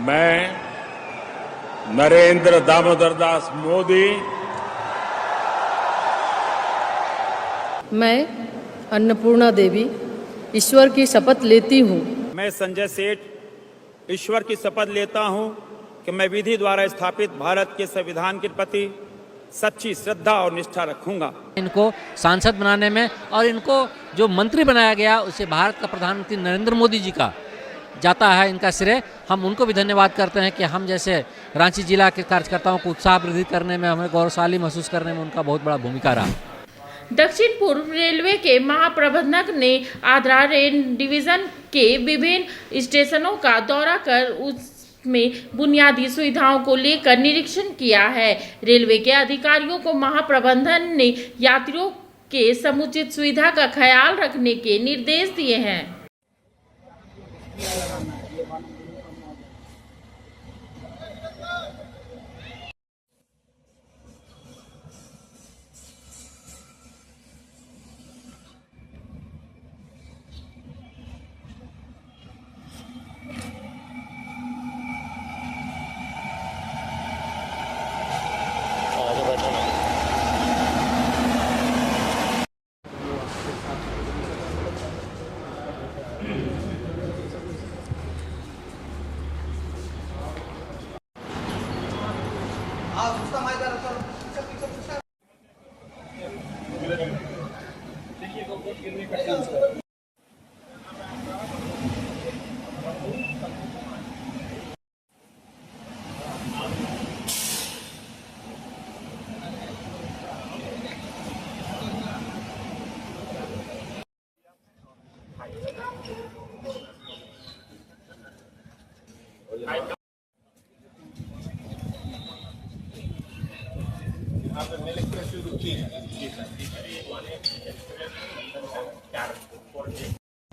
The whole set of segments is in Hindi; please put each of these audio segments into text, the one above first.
मैं नरेंद्र दामोदर दास मोदी मैं अन्नपूर्णा देवी ईश्वर की शपथ लेती हूँ। मैं संजय सेठ ईश्वर की शपथ लेता हूँ कि मैं विधि द्वारा स्थापित भारत के संविधान के प्रति सच्ची श्रद्धा और निष्ठा रखूंगा। इनको सांसद बनाने में और इनको जो मंत्री बनाया गया उसे भारत का प्रधानमंत्री नरेंद्र मोदी जी का जाता है इनका श्रेय। हम उनको भी धन्यवाद करते हैं कि हम जैसे रांची जिला के कार्यकर्ताओं को उत्साह वृद्धि करने में, हमें गौरवशाली महसूस करने में उनका बहुत बड़ा भूमिका रहा। दक्षिण पूर्व रेलवे के महाप्रबंधक ने आद्रा रेल डिवीजन के विभिन्न स्टेशनों का दौरा कर उसमें बुनियादी सुविधाओं को लेकर निरीक्षण किया है। रेलवे के अधिकारियों को महाप्रबंधन ने यात्रियों के समुचित सुविधा का ख्याल रखने के निर्देश दिए हैं।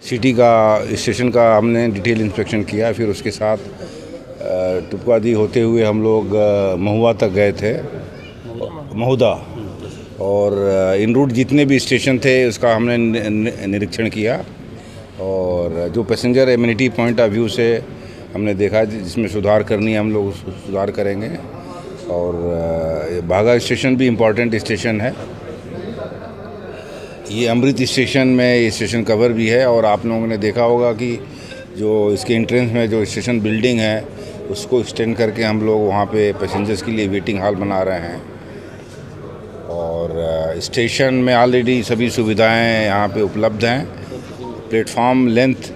सिटी का स्टेशन का हमने डिटेल इंस्पेक्शन किया। फिर उसके साथ टुपकादी होते हुए हम लोग महुआ तक गए थे, महुदा, और इन रूट जितने भी स्टेशन थे उसका हमने निरीक्षण किया। और जो passenger amenity point of view से हमने देखा जिसमें सुधार करनी है हम लोग सुधार करेंगे। और बाघा स्टेशन भी इम्पॉर्टेंट स्टेशन है। ये अमृत स्टेशन में ये स्टेशन कवर भी है। और आप लोगों ने देखा होगा कि जो इसके एंट्रेंस में जो स्टेशन बिल्डिंग है उसको एक्सटेंड करके हम लोग वहाँ पे पैसेंजर्स के लिए वेटिंग हॉल बना रहे हैं। और स्टेशन में ऑलरेडी सभी सुविधाएं यहाँ पे उपलब्ध हैं। प्लेटफॉर्म लेंथ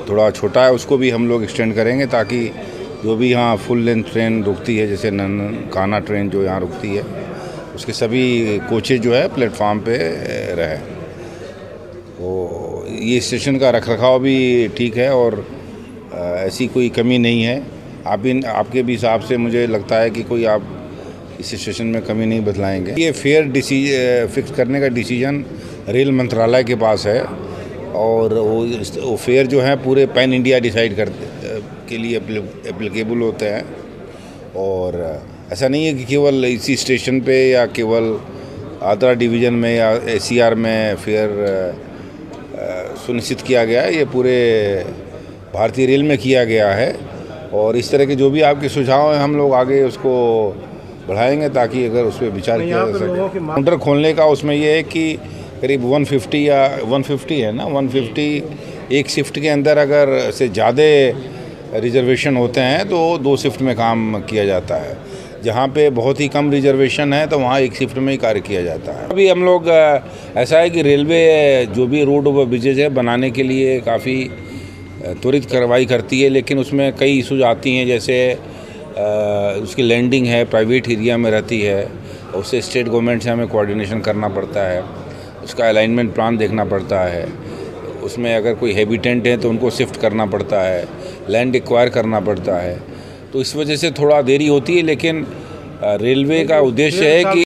थोड़ा छोटा है, उसको भी हम लोग एक्सटेंड करेंगे ताकि जो भी यहाँ फुल लेंथ ट्रेन रुकती है, जैसे ननकाना ट्रेन जो यहाँ रुकती है, उसके सभी कोचेज जो है प्लेटफॉर्म पे रहे। तो ये स्टेशन का रखरखाव भी ठीक है और ऐसी कोई कमी नहीं है। आपके भी हिसाब से मुझे लगता है कि कोई आप इस स्टेशन में कमी नहीं बतलाएंगे। ये फेयर फिक्स करने का डिसीजन रेल मंत्रालय के पास है और वो फेयर जो है पूरे पैन इंडिया डिसाइड के लिए एप्लीकेबल होते हैं। और ऐसा नहीं है कि केवल इसी स्टेशन पे या केवल आद्रा डिवीज़न में या ACR में फेयर सुनिश्चित किया गया है। ये पूरे भारतीय रेल में किया गया है। और इस तरह के जो भी आपके सुझाव हैं हम लोग आगे उसको बढ़ाएंगे ताकि अगर उस पर विचार किया जा सके। काउंटर खोलने का उसमें ये है कि करीब 150 या 150 है ना, 150 एक शिफ्ट के अंदर अगर से ज़्यादा रिजर्वेशन होते हैं तो 2 शिफ्ट में काम किया जाता है। जहाँ पे बहुत ही कम रिजर्वेशन है तो वहाँ एक शिफ्ट में ही कार्य किया जाता है। अभी हम लोग ऐसा है कि रेलवे जो भी रोड ओवर ब्रिजेज है बनाने के लिए काफ़ी त्वरित कार्रवाई करती है, लेकिन उसमें कई इशूज आती हैं। जैसे उसकी लैंडिंग है प्राइवेट एरिया में रहती है, उससे स्टेट गवर्नमेंट से हमें कोऑर्डिनेशन करना पड़ता है, उसका अलाइनमेंट प्लान देखना पड़ता है, उसमें अगर कोई हैबिटेंट है तो उनको शिफ्ट करना पड़ता है, लैंड एक्वायर करना पड़ता है। तो इस वजह से थोड़ा देरी होती है, लेकिन रेलवे का उद्देश्य है कि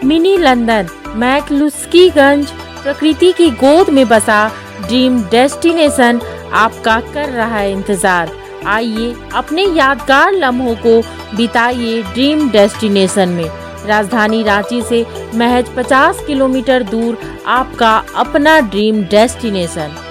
मिनी लंदन मैक्लुस्कीगंज प्रकृति की गोद में बसा ड्रीम डेस्टिनेशन आपका कर रहा है इंतजार। आइए अपने यादगार लम्हों को बिताइए ड्रीम डेस्टिनेशन में। राजधानी रांची से महज 50 किलोमीटर दूर आपका अपना ड्रीम डेस्टिनेशन।